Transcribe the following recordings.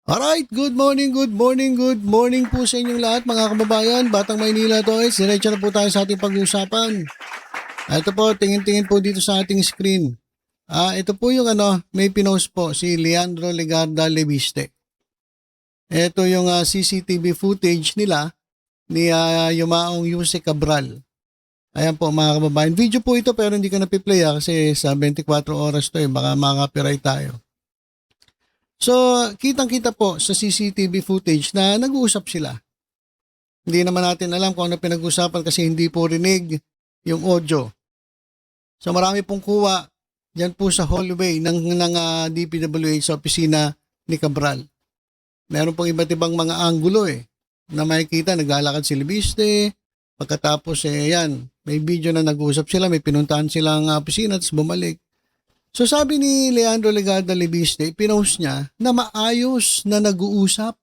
Alright, good morning, good morning, good morning po sa inyong lahat mga kababayan. Batang Maynila to eh. Diretso na po tayo sa ating pag-uusapan. Ito po, tingin-tingin po dito sa ating screen. Ito po yung may pinost po si Leandro Legarda Leviste. Ito yung CCTV footage nila ni Yumaong Yuse Cabral. Ayan po mga kababayan. Video po ito pero hindi ko na-play kasi sa 24 oras to baka maka-copyright tayo. So, kitang-kita po sa CCTV footage na nag-uusap sila. Hindi naman natin alam kung ano pinag-usapan kasi hindi po rinig yung audio. So, marami pong kuha dyan po sa hallway ng DPWH sa opisina ni Cabral. Meron pong iba't ibang mga anggulo na makikita, naglalakad si Leviste. Pagkatapos yan, may video na nag-uusap sila, may pinuntahan silang opisina at bumalik. So sabi ni Leandro Legarda Leviste, pinost niya na maayos na nag-uusap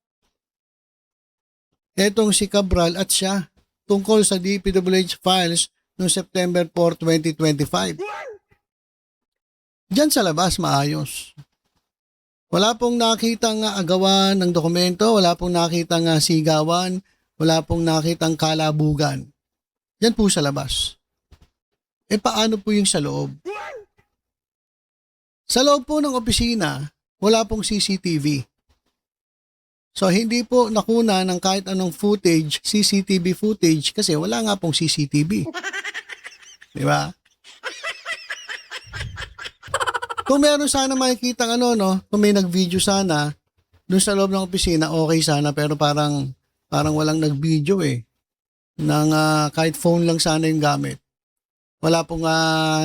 etong si Cabral at siya tungkol sa DPWH files noong September 4, 2025. Diyan sa labas maayos. Wala pong nakitang agawan ng dokumento, wala pong nakitang sigawan, wala pong nakitang kalabugan. Diyan po sa labas. Paano po yung sa loob? Sa loob po ng opisina, wala pong CCTV. So, hindi po nakuna ng kahit anong footage, CCTV footage, kasi wala nga pong CCTV. Di ba? Kung meron sana makikita kung may nag-video sana, doon sa loob ng opisina, okay sana, pero parang walang nag-video Nang, kahit phone lang sana yung gamit. Wala pong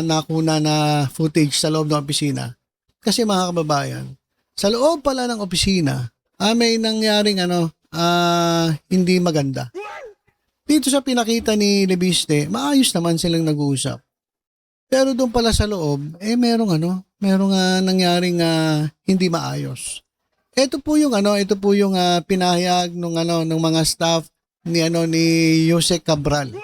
nakuna na footage sa loob ng opisina. Kasi mga kababayan, sa loob pala ng opisina, may nangyaring hindi maganda. Dito sa pinakita ni Leviste, maayos naman silang nag-uusap. Pero doon pala sa loob, merong nangyaring hindi maayos. Ito po yung pinahayag ng mga staff ni Yuse Cabral.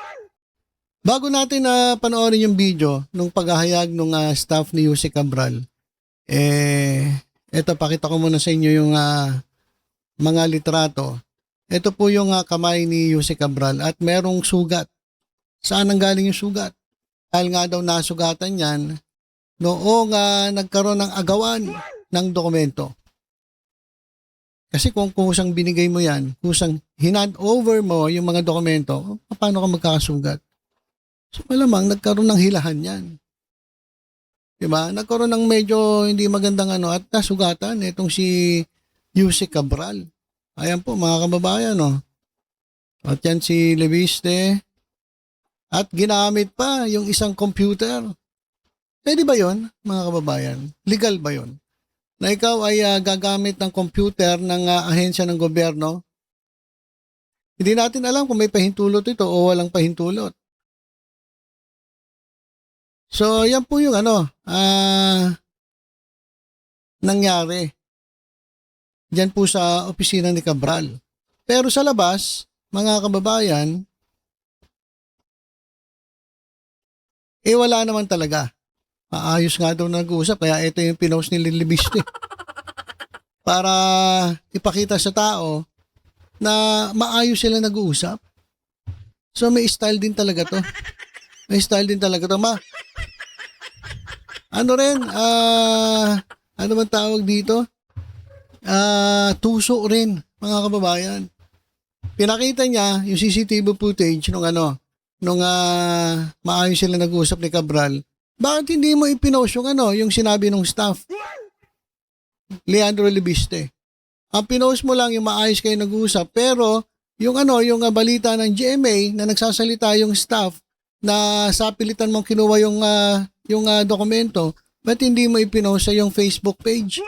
Bago natin panoorin yung video nung paghahayag ng staff ni Yuse Cabral, eto pakita ko muna sa inyo yung mga litrato. Ito po yung kamay ni Yuse Cabral at merong sugat. Saan nanggaling yung sugat? Dahil nga daw nasugatan yan noong nagkaroon ng agawan ng dokumento. Kasi kung kusang binigay mo yan, kusang hinand over mo yung mga dokumento, paano ka magkakasugat? So malamang nagkaroon ng hilahan yan. Diba? Nagkaroon ng medyo hindi magandang at nasugatan itong si Yuse Cabral. Ayan po mga kababayan At yan si Leviste. At ginamit pa yung isang computer. Pwede ba yun mga kababayan? Legal ba yun? Na ikaw ay gagamit ng computer ng ahensya ng gobyerno? Hindi natin alam kung may pahintulot ito o walang pahintulot. So, yan po yung nangyari. Diyan po sa opisina ni Cabral. Pero sa labas, mga kababayan, wala naman talaga. Maayos nga daw nag-uusap, kaya ito yung pinost ni Leviste. Para ipakita sa tao na maayos sila nag-uusap. So, may style din talaga to. May style din talaga to. Ano man tawag dito? Tuso rin, mga kababayan. Pinakita niya yung CCTV footage nung maayos sila nag-uusap ni Cabral. Bakit hindi mo ipinost yung sinabi ng staff? Leandro Leviste. Ang pinost mo lang yung maayos kayo nag-uusap, pero yung balita ng GMA na nagsasalita yung staff na sa pilitan mong kinuha yung dokumento, ba't hindi mo ipinost sa yung Facebook page?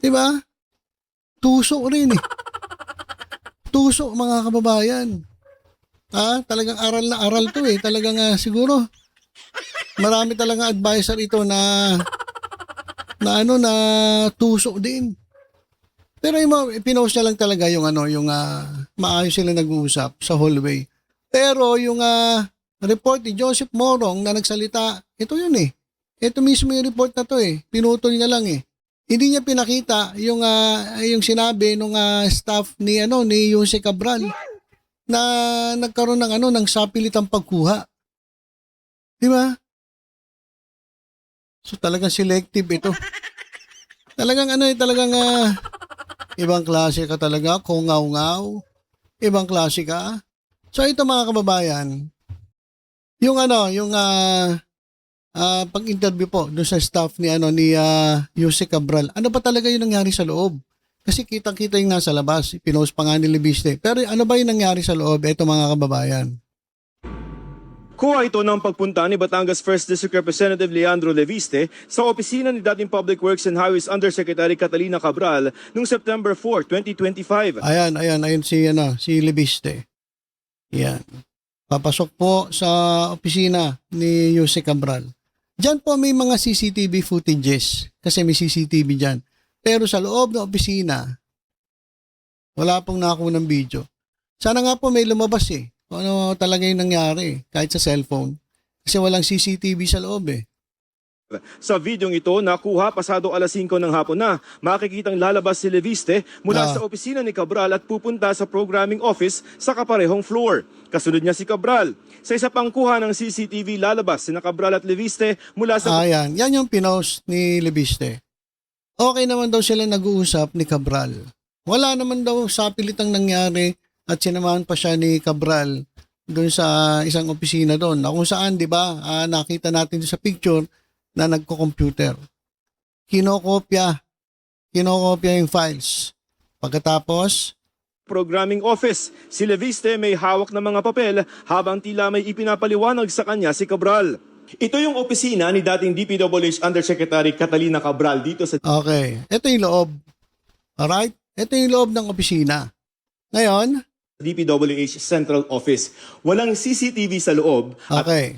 Diba? Tuso rin Tuso mga kababayan. Talagang aral na aral to Talagang siguro marami talagang advisor ito na tuso din. Pero pinost niya lang talaga yung maayos sila nag-uusap sa hallway. Pero yung report ni Joseph Morong na nagsalita, ito yun Ito mismo yung report na to Pinutol niya lang Hindi niya pinakita yung sinabi nung staff ni Jose Cabral na nagkaroon ng sapilitang pagkuha. Di ba? So talagang selective ito. Talagang ibang klase ka talaga, kungaw-ngaw. Ibang klase ka. So ito mga kababayan, yung pag-interview po doon sa staff ni Jose Cabral. Ano ba talaga yung nangyari sa loob? Kasi kitang-kita yung nasa labas, pinost pa nga ni Libiste. Pero ano ba yung nangyari sa loob? Ito mga kababayan. Kuha ito ng pagpunta ni Batangas 1st District Representative Leandro Leviste sa opisina ni dating Public Works and Highways Undersecretary Catalina Cabral noong September 4, 2025. Ayan si Libiste. Yan. Papasok po sa opisina ni Jose Cabral. Diyan po may mga CCTV footages kasi may CCTV diyan. Pero sa loob ng opisina, wala pong nakuha ng video. Sana nga po may lumabas kung ano talaga yung nangyari kahit sa cellphone. Kasi walang CCTV sa loob Sa videong ito, nakuha pasado alas 5 ng hapon na. Makikitang lalabas si Leviste mula sa opisina ni Cabral at pupunta sa programming office sa kaparehong floor. Kasunod niya si Cabral. Sa isa pang kuha ng CCTV, lalabas sina Cabral at Leviste mula sa... Yan yung pinost ni Leviste. Okay naman daw sila nag-uusap ni Cabral. Wala naman daw sapilitang nangyari at sinamahan pa siya ni Cabral doon sa isang opisina doon. Na kung saan, di ba, nakita natin sa picture na nagko-computer. Kinokopya yung files. Pagkatapos, programming office. Si Leviste may hawak ng mga papel habang tila may ipinapaliwanag sa kanya si Cabral. Ito yung opisina ni dating DPWH Undersecretary Catalina Cabral dito sa... Okay, ito yung loob. Alright? Ito yung loob ng opisina. Ngayon, DPWH Central Office. Walang CCTV sa loob. Okay.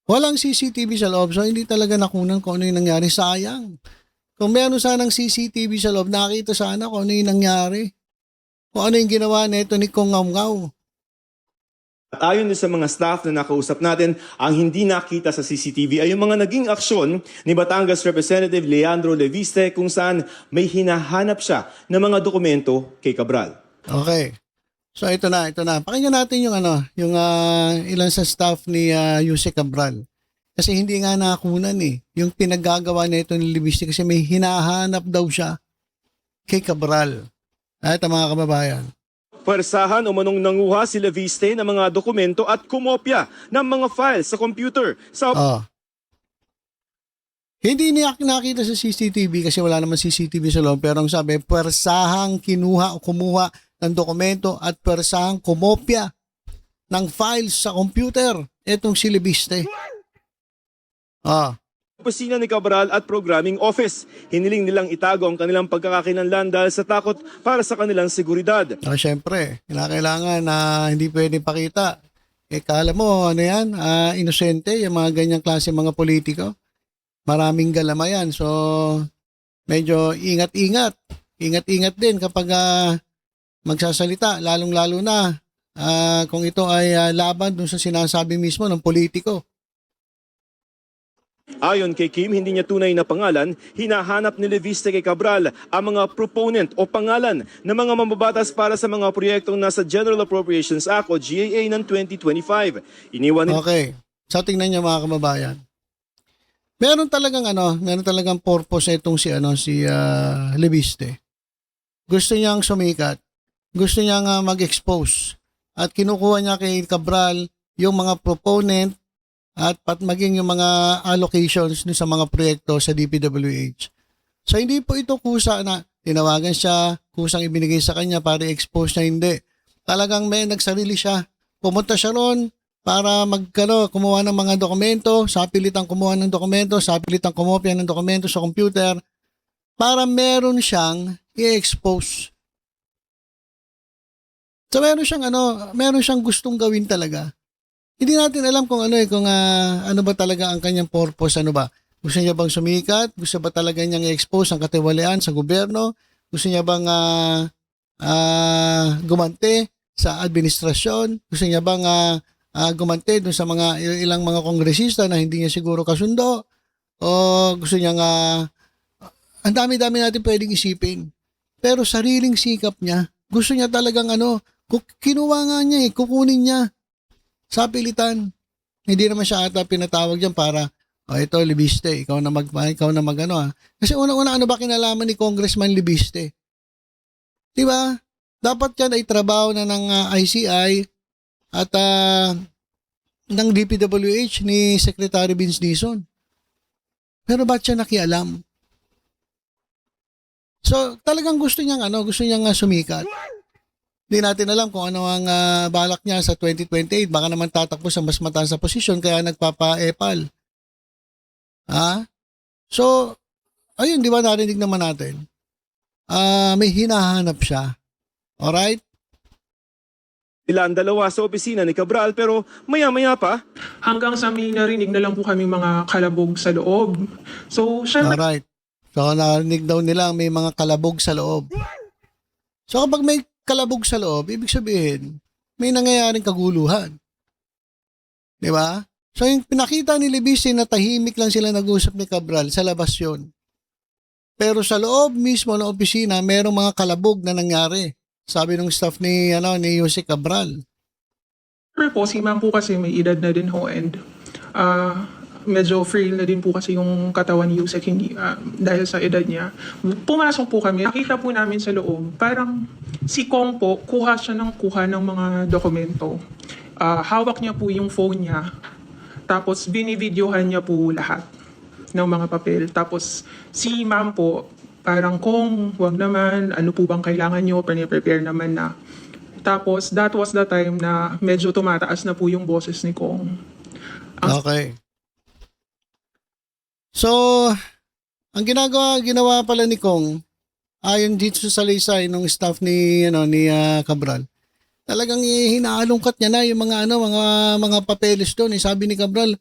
Walang CCTV sa loob, so hindi talaga nakunan kung ano yung nangyari. Sayang. Kung meron sanang CCTV sa loob, nakita sana kung ano yung nangyari. Kung ano yung ginawa nito ni Kungaw-Ngaw. At ayon din sa mga staff na nakausap natin, ang hindi nakita sa CCTV ay yung mga naging aksyon ni Batangas Representative Leandro Leviste kung saan may hinahanap siya ng mga dokumento kay Cabral. Okay. So ito na. Pakinggan natin yung ilan sa staff ni Jose Cabral. Kasi hindi nga nakunan yung pinaggagawa nito ni Leviste kasi may hinahanap daw siya kay Cabral. Ito mga kababayan. Persahan umanong nanguha si Leviste ng mga dokumento at kumopya ng mga files sa computer. Hindi niya nakita sa CCTV kasi wala naman CCTV sa loob. Pero ang sabi, persahang kinuha o kumuha ng dokumento at persahang kumopya ng files sa computer. Itong si Leviste. Opisina ni Cabral at programming office. Hiniling nilang itago ang kanilang pagkakakinlanlan dahil sa takot para sa kanilang seguridad. Siyempre, kailangan na hindi pwede pakita. Kala mo, inosente, yung mga ganyang klase mga politiko. Maraming galama yan. So, medyo ingat-ingat. Ingat-ingat din kapag magsasalita, lalong-lalo na kung ito ay laban dun sa sinasabi mismo ng politiko. Ayon kay Kim, hindi niya tunay na pangalan, hinahanap ni Leviste kay Cabral ang mga proponent o pangalan ng mga mambabatas para sa mga proyektong nasa General Appropriations Act o GAA ng 2025. Okay. So tingnan niyo mga kababayan. Meron talagang purpose itong si Leviste. Gusto niyang sumikat. Gusto niyang mag-expose. At kinukuha niya kay Cabral yung mga proponent at maging yung mga allocations sa mga proyekto sa DPWH. So hindi po ito kusa na tinawagan siya, kusang ibinigay sa kanya para i-expose niya, hindi. Talagang may nagsarili siya. Pumunta siya ron para kumuha ng mga dokumento, sapilitang kumuha ng dokumento, sapilitang kumopya ng dokumento sa computer para meron siyang i-expose. So meron siyang gustong gawin talaga. Hindi natin alam kung ano ba talaga ang kanyang purpose, Gusto niya bang sumikat? Gusto ba talaga niyang i-expose ang katiwalian sa gobyerno? Gusto niya bang gumante sa administrasyon? Gusto niya bang gumante dun sa ilang mga kongresista na hindi niya siguro kasundo? O gusto niya ang dami-dami natin pwedeng isipin. Pero sariling sikap niya, gusto niya talagang kinuha nga niya kukunin niya sa pilitan. Hindi naman siya ata pinatawag diyan para, ito Libiste, ikaw na Kasi unang-una ano ba kinalaman ni Congressman Libiste? 'Di ba? Dapat yan ay trabaho na ng ICI at ng DPWH ni Secretary Vince Dizon. Pero ba't siya nakialam? So, talagang gusto niyang sumikat. Hindi natin alam kung ano ang balak niya sa 2028. Baka naman tatakbo sa mas mataas na posisyon kaya nagpapa-epal. So, ayun, di ba narinig naman natin? May hinahanap siya. Alright? Sila ang dalawa sa opisina ni Cabral pero maya-maya pa, Hanggang sa may narinig na lang po kami mga kalabog sa loob. So, syempre, Alright. So, narinig daw nila may mga kalabog sa loob. So, kapag may kalabog sa loob, ibig sabihin, may nangyayaring kaguluhan. Di ba? So, yung pinakita ni Libiste na tahimik lang sila nag-usap ni Cabral, sa labas yun. Pero sa loob mismo ng opisina, merong mga kalabog na nangyari. Sabi ng staff ni Jose Cabral. po, si ma'am po kasi may edad na din ho and medyo frail na din po kasi yung katawan ni Yusek dahil sa edad niya. Pumasok po kami, nakita po namin sa loob, parang si Kong po, kuha ng mga dokumento. Hawak niya po yung phone niya, tapos binivideohan niya po lahat ng mga papel. Tapos si ma'am po, parang Kong, wag naman, ano po bang kailangan nyo, prepare naman na. Tapos that was the time na medyo tumataas na po yung boses ni Kong. Okay. So, ang ginawa pala ni Kong, ayon dito sa salaysay ng staff ni Cabral, talagang hinaalungkat niya na yung mga papeles doon. Sabi ni Cabral,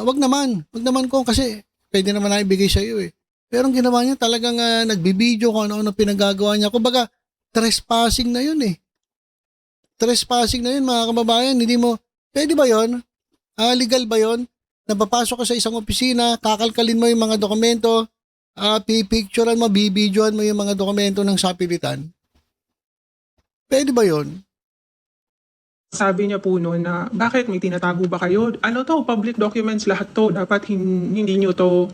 wag naman Kong kasi pwede naman na ibigay sa iyo eh. Pero ang ginawa niya talagang nagbibideo kung ano pinagagawa niya. Kumbaga, trespassing na yun eh. Trespassing na yun mga kababayan. Hindi mo, pwede ba yun? Legal ba yun? Napapasok ka sa isang opisina, kakalkalin mo yung mga dokumento, pipicturean mo, bibidyoan mo yung mga dokumento ng sapilitan. Pwede ba yun? Sabi niya po noon na, bakit may tinatago ba kayo? Ano to, public documents lahat to. Dapat hindi nyo to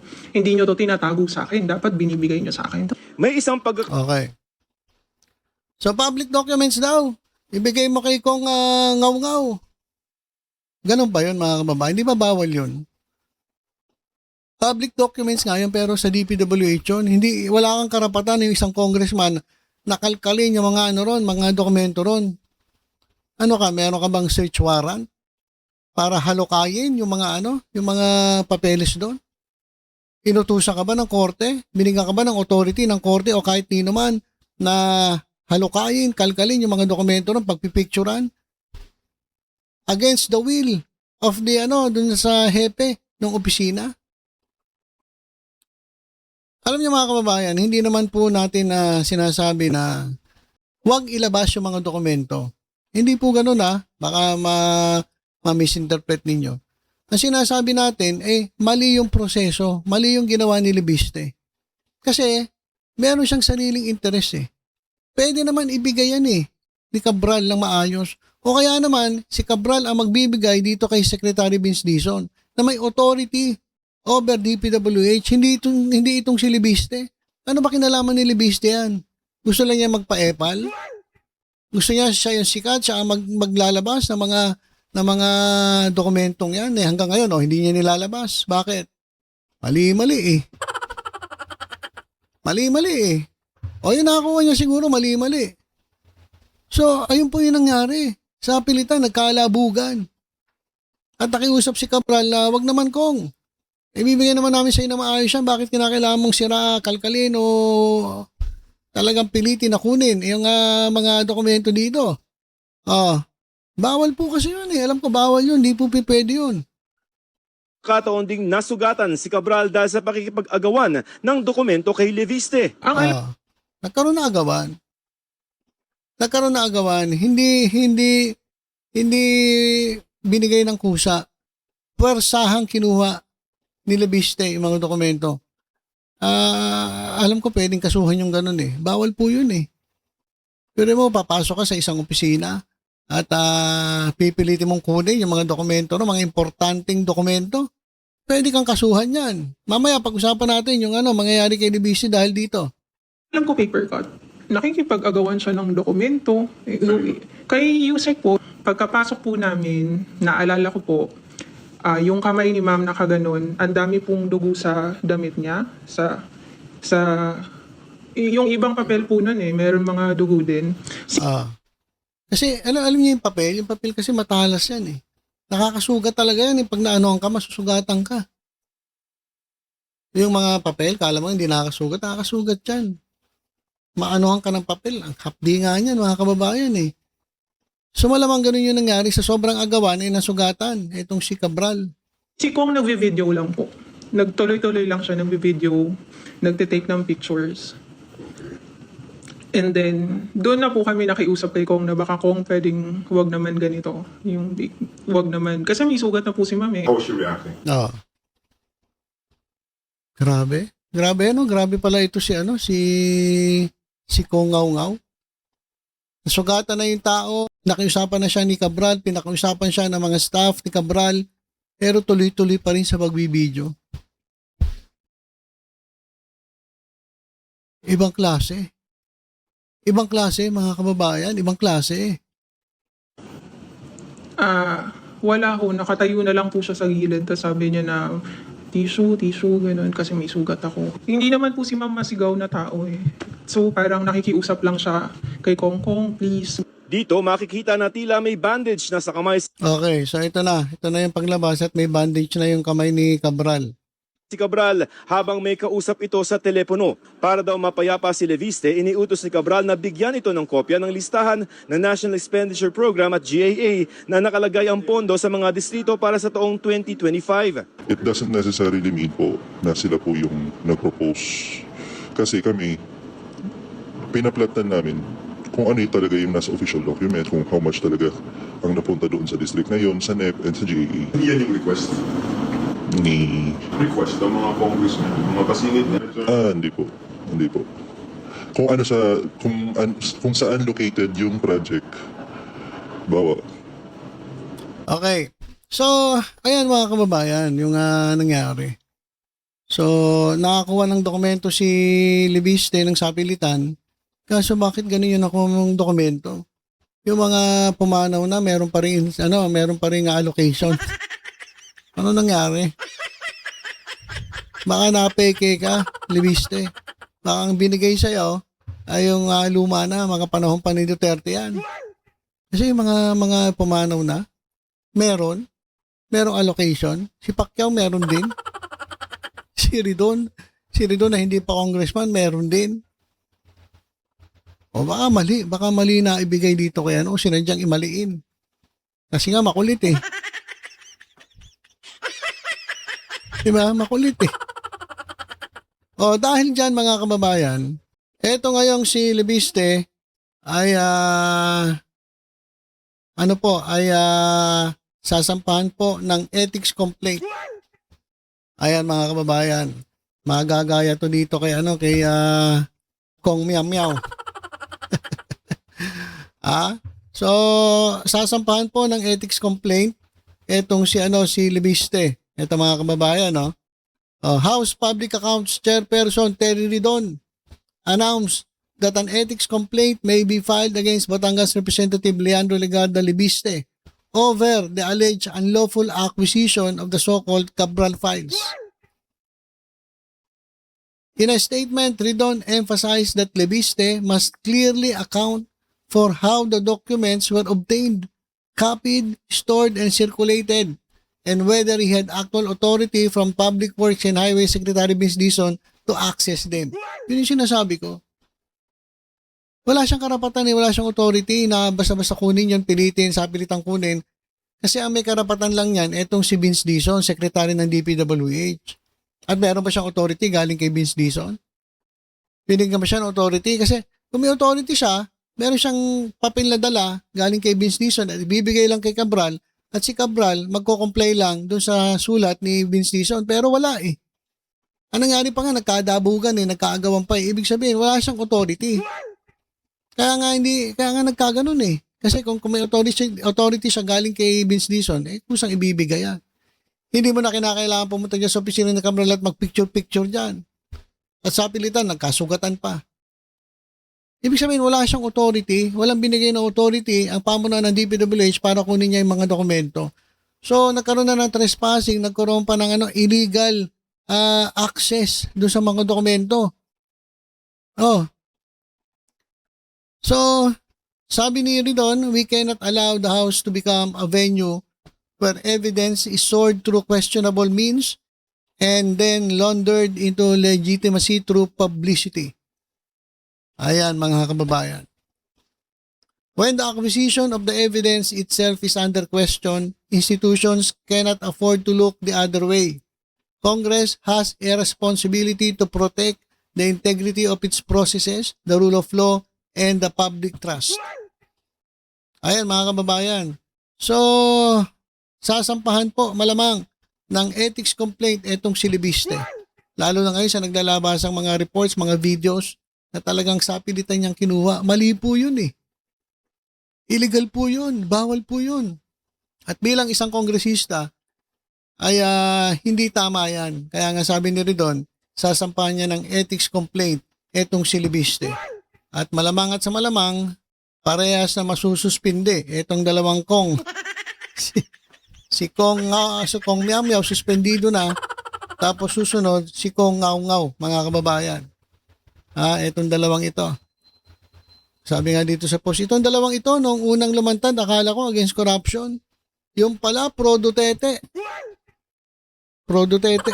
tinatago sa akin. Dapat binibigay nyo sa akin. may isang Okay. So, public documents daw. Ibigay mo kay Kong ngaw-ngaw. Ganun ba yun mga kababayan? Hindi ba bawal yun? Public documents nga yun pero sa DPWH yun. Wala kang karapatan yung isang congressman nakalkalin yung mga dokumento ron. Ano ka, meron ka bang search warrant para halukayin yung mga papeles doon? Inutusan ka ba ng korte? Binigyan ka ba ng authority ng korte o kahit nino man na halukayin, kalkalin yung mga dokumento doon, pagpipicturan? Against the will of the dun sa hepe ng opisina? Alam niyo mga kababayan, hindi naman po natin sinasabi na huwag ilabas yung mga dokumento. Hindi po ganun baka ma-misinterpret ninyo. Ang sinasabi natin, mali yung proseso, mali yung ginawa ni Libiste. Kasi, meron siyang sariling interest Pwede naman ibigay yan ni Cabral ng maayos. O kaya naman, si Cabral ang magbibigay dito kay Secretary Vince Dizon na may authority over DPWH, hindi itong si Libiste. Ano ba kinalaman ni Libiste yan? Gusto lang niya magpa-epal? Gusto niya siya yung sikat, siya ang maglalabas ng mga dokumentong yan. Hanggang ngayon, hindi niya nilalabas. Bakit? Mali-mali Mali-mali yun nakakuha niya siguro mali-mali. So, ayun po yung nangyari. Sa pilitan, nagkaalabugan. At nakiusap si Cabral na, wag naman Kong. Ibibigay naman namin sa iyo na maayos yan. Bakit kinakailangan mong sira, kalkalin o talagang pilitin na kunin yung mga dokumento dito? Bawal po kasi yun Alam ko bawal yun. Hindi po pwede yun. kataon ding nasugatan si Cabral dahil sa pakikipag-agawan ng dokumento kay Leviste. Nagkaroon na agawan. Hindi binigay ng kusa. Puwersahang kinuha ni Leviste yung mga dokumento. alam ko pwedeng kasuhan yung ganun eh. Bawal po yun eh. Pero mo, papasok ka sa isang opisina at pipilitin mong kunin yung mga dokumento, no, mga importanteng dokumento. Pwede kang kasuhan yan. Mamaya pag-usapan natin yung mangyayari kay DBC dahil dito. Alam ko paper cut. Nakikipag-agawan siya ng dokumento. Kay Yusek po, pagkapasok po namin, naalala ko po, yung kamay ni ma'am nakaganon, ang dami pong dugo sa damit niya, yung ibang papel po nun meron mga dugo din. Kasi alam niyo yung papel kasi matalas yan eh. Nakakasugat talaga yan eh. Pag naanoan ka, masusugatan ka. Yung mga papel, kala mo hindi nakakasugat yan. Maanohan ka ng papel. Ang hapdi nga niyan, mga kababayan eh. So malamang ganun yung nangyari sa sobrang agawan ay nasugatan. Itong si Cabral. Si Kong nagvi-video lang po. Nagtuloy-tuloy lang siya nagvi-video, nagte-take ng pictures. And then, doon na po kami nakiusap kay Kong na baka Kong pwedeng wag naman ganito. Wag naman. Kasi may sugat na po si ma'am eh. How was she reacting? Grabe. Grabe grabe pala ito si Kong Ngaw. Nasugatan na yung tao. Nakiusapan na siya ni Cabral. Pinakiusapan siya ng mga staff ni Cabral. Pero tuloy-tuloy pa rin sa pagbibideo. Ibang klase. Ibang klase, mga kababayan. Ibang klase. Wala ho. Nakatayo na lang po siya sa gilid. Tapos sabi niya na, tissue, ganun. Kasi may sugat ako. Hindi naman po si ma'am masigaw na tao eh. So parang nakikiusap lang siya kay Kong, please. Dito makikita na tila may bandage na sa kamay Okay, so ito na. Ito na yung paglabas at may bandage na yung kamay ni Cabral. si Cabral habang may kausap ito sa telepono. Para daw mapayapa si Leviste, iniutos ni Cabral na bigyan ito ng kopya ng listahan ng National Expenditure Program at GAA na nakalagay ang pondo sa mga distrito para sa taong 2025. It doesn't necessarily mean po na sila po yung nag-propose. Kasi kami, pinaplatan namin kung ano yung talaga yung nasa official document, kung how much talaga ang napunta doon sa district na yon, sa NEP and sa GAA. Hindi yan yung request. Ni... Request ng mga congressmen, mga kasingit na. Hindi po. Hindi po. Kung ano sa... Kung saan located yung project, bawa. Okay. So, ayan mga kababayan, yung nangyari. So, nakakuha ng dokumento si Leviste ng sapilitan. Kaso bakit ganun yun ako ng dokumento? Yung mga pumanaw na, meron pa rin allocation. Ano nangyari? Baka napeke ka, Leviste. Baka ang binigay sa'yo ay yung luma na, mga panahon pa ni Duterte yan. Kasi yung mga pumanaw na, merong allocation. Si Pacquiao meron din. Si Ridon na hindi pa congressman, meron din. O baka mali na ibigay dito kaya sinadyang imaliin. Kasi nga makulit eh. Diba? Makulit eh. O dahil dyan mga kababayan, eto ngayong si Leviste ay sasampahan po ng ethics complaint. Ayan mga kababayan, magagaya to dito kay Kong Miao Miao. So sasampahan po ng ethics complaint etong si Leviste. Ito mga kababayan, no? House Public Accounts Chairperson Terry Ridon announced that an ethics complaint may be filed against Batangas Representative Leandro Legarda Leviste over the alleged unlawful acquisition of the so-called Cabral files. In a statement, Ridon emphasized that Leviste must clearly account for how the documents were obtained, copied, stored, and circulated, and whether he had actual authority from Public Works and Highway Secretary Vince Dizon to access them. Yun yung sinasabi ko. Wala siyang karapatan wala siyang authority na basta-basta kunin yun, sapilitang kunin. Kasi ang may karapatan lang yan, etong si Vince Dizon, Secretary ng DPWH. At meron ba siyang authority galing kay Vince Dizon? Binigyan ba siya ng authority? Kasi kung may authority siya, meron siyang papel na dala galing kay Vince Dizon at ibibigay lang kay Cabral. At si Cabral, magko-comply lang dun sa sulat ni Vince Dizon. Pero wala eh. Ang nangyari pa nga, nagkadabugan nagkaagawan pa Ibig sabihin, wala siyang authority. Kaya nga nagkaganon Kasi kung may authority siya galing kay Vince Dizon, kusang ibibigay yan. Hindi mo na kinakailangan pumunta dyan sa opisina ng Cabral at mag-picture-picture dyan. At sa pilitan, nagkasugatan pa. Ibig sabihin, wala siyang authority, walang binigay na authority ang pamunuan ng DPWH para kunin niya yung mga dokumento. So, nagkaroon na ng trespassing, nagkaroon pa ng illegal access doon sa mga dokumento. Oh. So, sabi ni Ridon, we cannot allow the House to become a venue where evidence is stored through questionable means and then laundered into legitimacy through publicity. Ayan mga kababayan. When the acquisition of the evidence itself is under question, institutions cannot afford to look the other way. Congress has a responsibility to protect the integrity of its processes, the rule of law, and the public trust. Ayan mga kababayan. So, sasampahan po malamang ng ethics complaint etong si Libiste. Lalo na ngayon sa naglalabasang mga reports, mga videos na talagang sapilitan niyang kinuha. Mali po yun Illegal po yun. Bawal po yun. At bilang isang kongresista, ay hindi tama yan. Kaya nga sabi ni Ridon, sasampahan niya ng ethics complaint etong si Libiste. At malamang at sa malamang, parehas na masususpinde etong dalawang kong. Si Kong Miao Miao suspendido na, tapos susunod si Kong Ngao Ngao, mga kababayan. Etong dalawang ito. Sabi nga dito sa post, itong dalawang ito, noong unang lumantad, akala ko against corruption. Yung pala, pro-Duterte. Pro-Duterte.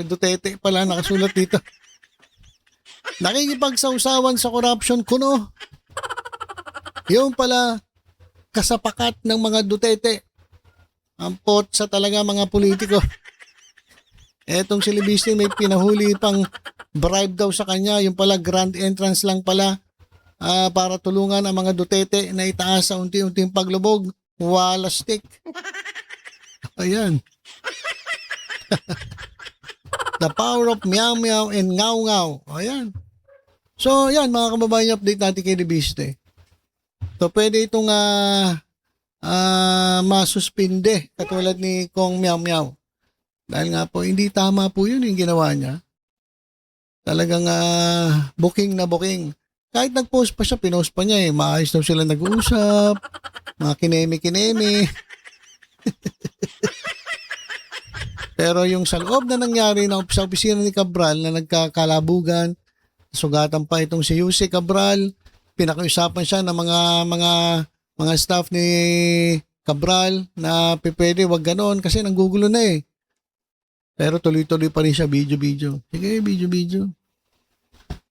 Duterte pala nakasulat dito. Nakikipagsawsawan sa corruption kuno. Yung pala, kasapakat ng mga Duterte. Ang pot sa talaga mga politiko. Etong si Libiste may pinahuli pang bribe daw sa kanya. Yung pala grand entrance lang pala para tulungan ang mga Duterte na itaas sa unti-unting paglubog. Wala stick. Ayan. The power of Miao Miao and Ngao Ngao. Ayan. So, yan mga kababayan, update natin kay Libiste. So, pwede itong masuspinde katulad ni Kong Miao Miao. Dahil nga po, hindi tama po yun yung ginawa niya. Talagang booking na booking. Kahit nag-post pa siya, pinost pa niya maayos daw sila nag-uusap, mga kinemi-kinemi. Pero yung sa loob na nangyari sa opisina ni Cabral na nagkakalabugan, sugatan pa itong si Jose Cabral, pinakiusapan siya ng mga staff ni Cabral na pwede wag ganon kasi nanggugulo na Pero tuloy-tuloy pa rin siya video-video. Sige, video-video.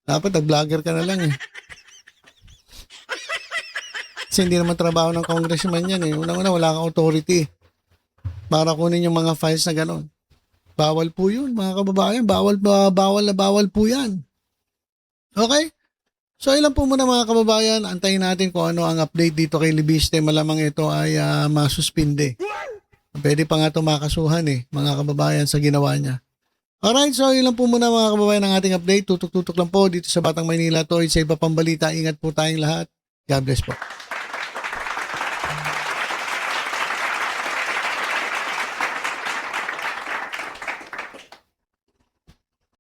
Dapat nag-vlogger ka na lang Kasi hindi naman trabaho ng congressman yan Unang-una, wala kang authority para kunin yung mga files na ganon. Bawal po yun, mga kababayan. Bawal po yan. Okay? So, ilan po muna mga kababayan. Antayin natin kung ano ang update dito kay Libiste. Malamang ito ay masuspinde. Pwede pa nga ito makasuhan mga kababayan sa ginawa niya. Alright, so ilan po muna mga kababayan ang ating update. Tutok-tutok lang po dito sa Batang Maynila. To sa iba pang balita. Ingat po tayong lahat. God bless po.